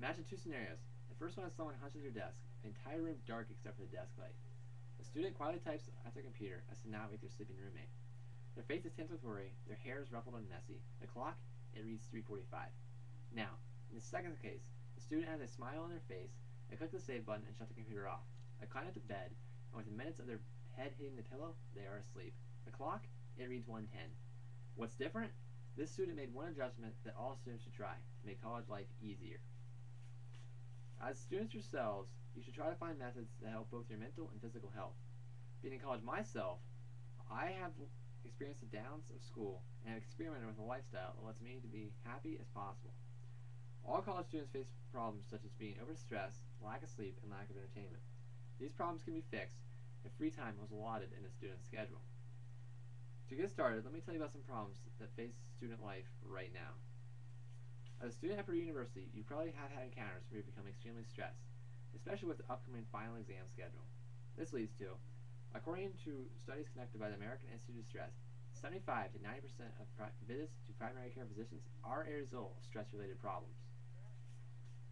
Imagine two scenarios. The first one is someone hunches your desk, the entire room dark except for the desk light. The student quietly types at their computer as to not wake their sleeping roommate. Their face is tense with worry, their hair is ruffled and messy. The clock, it reads 3:45. Now, in the second case, the student has a smile on their face, they click the save button and shut the computer off. They climb into bed, and within minutes of their head hitting the pillow, they are asleep. The clock, it reads 1:10. What's different? This student made one adjustment that all students should try to make college life easier. As students yourselves, you should try to find methods that help both your mental and physical health. Being in college myself, I have experienced the downs of school and have experimented with a lifestyle that lets me to be happy as possible. All college students face problems such as being overstressed, lack of sleep, and lack of entertainment. These problems can be fixed if free time was allotted in a student's schedule. To get started, let me tell you about some problems that face student life right now. As a student at Purdue University, you probably have had encounters where you become extremely stressed, especially with the upcoming final exam schedule. This leads to, according to studies conducted by the American Institute of Stress, 75 to 90% of visits to primary care physicians are a result of stress-related problems.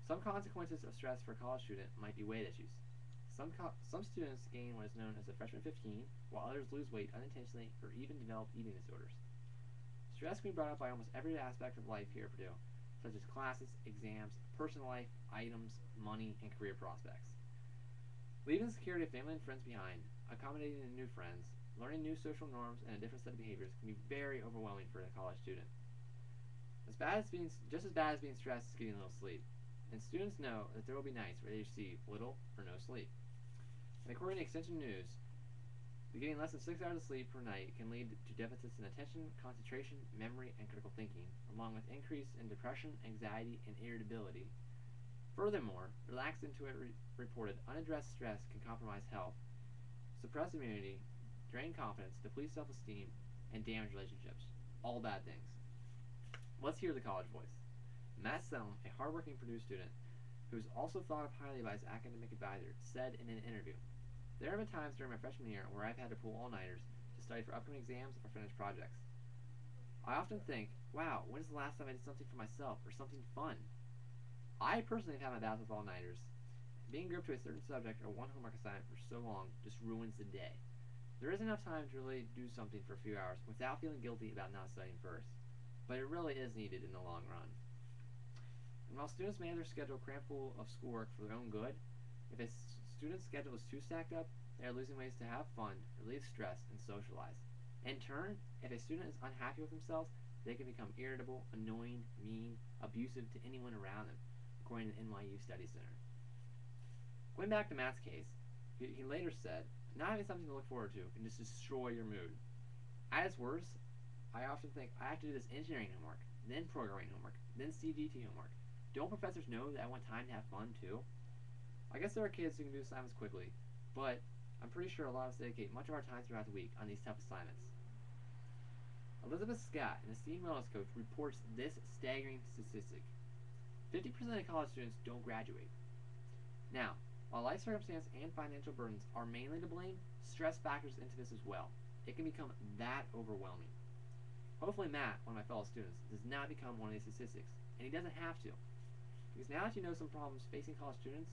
Some consequences of stress for a college student might be weight issues. Some students gain what is known as a freshman 15, while others lose weight unintentionally or even develop eating disorders. Stress can be brought up by almost every aspect of life here at Purdue, such as classes, exams, personal life, items, money, and career prospects. Leaving the security of family and friends behind, accommodating new friends, learning new social norms and a different set of behaviors can be very overwhelming for a college student. Just as bad as being stressed is getting little sleep, and students know that there will be nights where they receive little or no sleep. And according to Extension News, getting less than 6 hours of sleep per night can lead to deficits in attention, concentration, memory, and critical thinking, along with increase in depression, anxiety, and irritability. Furthermore, relaxed intuit reported unaddressed stress can compromise health, suppress immunity, drain confidence, deplete self-esteem, and damage relationships. All bad things. Let's hear the college voice. Matt Selm, a hardworking Purdue student who is also thought of highly by his academic advisor, said in an interview, "There have been times during my freshman year where I've had to pull all-nighters to study for upcoming exams or finish projects. I often think, wow, when's the last time I did something for myself or something fun? I personally have had my bouts with all-nighters. Being grouped to a certain subject or one homework assignment for so long just ruins the day. There isn't enough time to really do something for a few hours without feeling guilty about not studying first, but it really is needed in the long run." And while students may have their schedule crammed full of schoolwork for their own good, if a student's schedule is too stacked up, they are losing ways to have fun, relieve stress, and socialize. In turn, if a student is unhappy with themselves, they can become irritable, annoying, mean, abusive to anyone around them, according to the NYU Study Center. Going back to Matt's case, he later said, "Not having something to look forward to can just destroy your mood. At its worst, I often think I have to do this engineering homework, then programming homework, then CGT homework. Don't professors know that I want time to have fun too?" I guess there are kids who can do assignments quickly, but I'm pretty sure a lot of us dedicate much of our time throughout the week on these tough assignments. Elizabeth Scott, an esteemed wellness coach, reports this staggering statistic. 50% of college students don't graduate. Now, while life circumstance and financial burdens are mainly to blame, stress factors into this as well. It can become that overwhelming. Hopefully Matt, one of my fellow students, does not become one of these statistics, and he doesn't have to. Because now that you know some problems facing college students,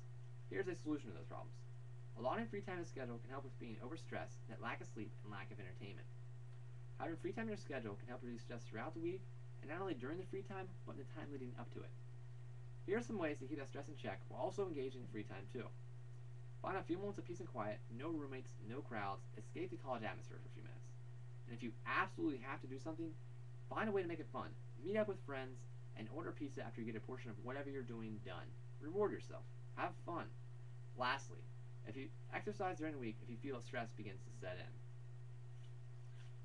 here's a solution to those problems. Allotting free time in the schedule can help with being overstressed, that lack of sleep, and lack of entertainment. Having free time in your schedule can help reduce stress throughout the week, and not only during the free time, but in the time leading up to it. Here are some ways to keep that stress in check while also engaging in free time too. Find a few moments of peace and quiet, no roommates, no crowds, escape the college atmosphere for a few minutes. And if you absolutely have to do something, find a way to make it fun. Meet up with friends, and order pizza after you get a portion of whatever you're doing done. Reward yourself. Have fun. Lastly, if you exercise during the week if you feel stress begins to set in.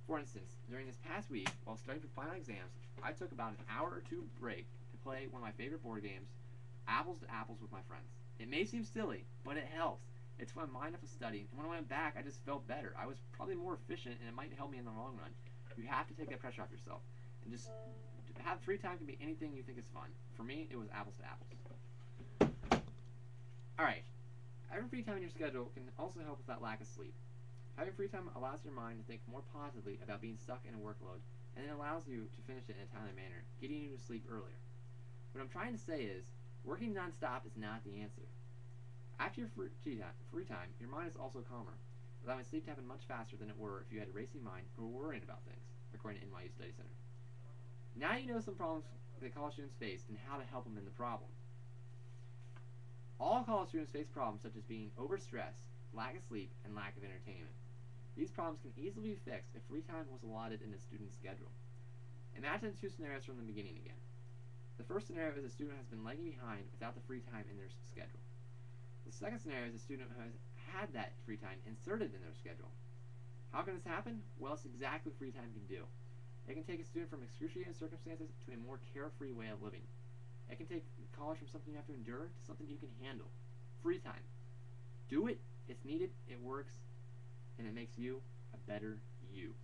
For instance, during this past week, while studying for final exams, I took about an hour or two break to play one of my favorite board games, Apples to Apples, with my friends. It may seem silly, but it helps. It's my mind off of studying, and when I went back, I just felt better. I was probably more efficient, and it might help me in the long run. You have to take that pressure off yourself, and just have free time can be anything you think is fun. For me, it was Apples to Apples. Alright, having free time in your schedule can also help with that lack of sleep. Having free time allows your mind to think more positively about being stuck in a workload, and it allows you to finish it in a timely manner, getting you to sleep earlier. What I'm trying to say is, Working nonstop is not the answer. After your free time, your mind is also calmer, allowing sleep to happen much faster than it were if you had a racing mind or were worrying about things, according to NYU Study Center. Now you know some problems that college students face and how to help them in the problem. All college students face problems such as being overstressed, lack of sleep, and lack of entertainment. These problems can easily be fixed if free time was allotted in a student's schedule. Imagine two scenarios from the beginning again. The first scenario is a student has been lagging behind without the free time in their schedule. The second scenario is a student who has had that free time inserted in their schedule. How can this happen? Well, it's exactly what free time can do. It can take a student from excruciating circumstances to a more carefree way of living. It can take college from something you have to endure to something you can handle. Free time. Do it. It's needed. It works. And it makes you a better you.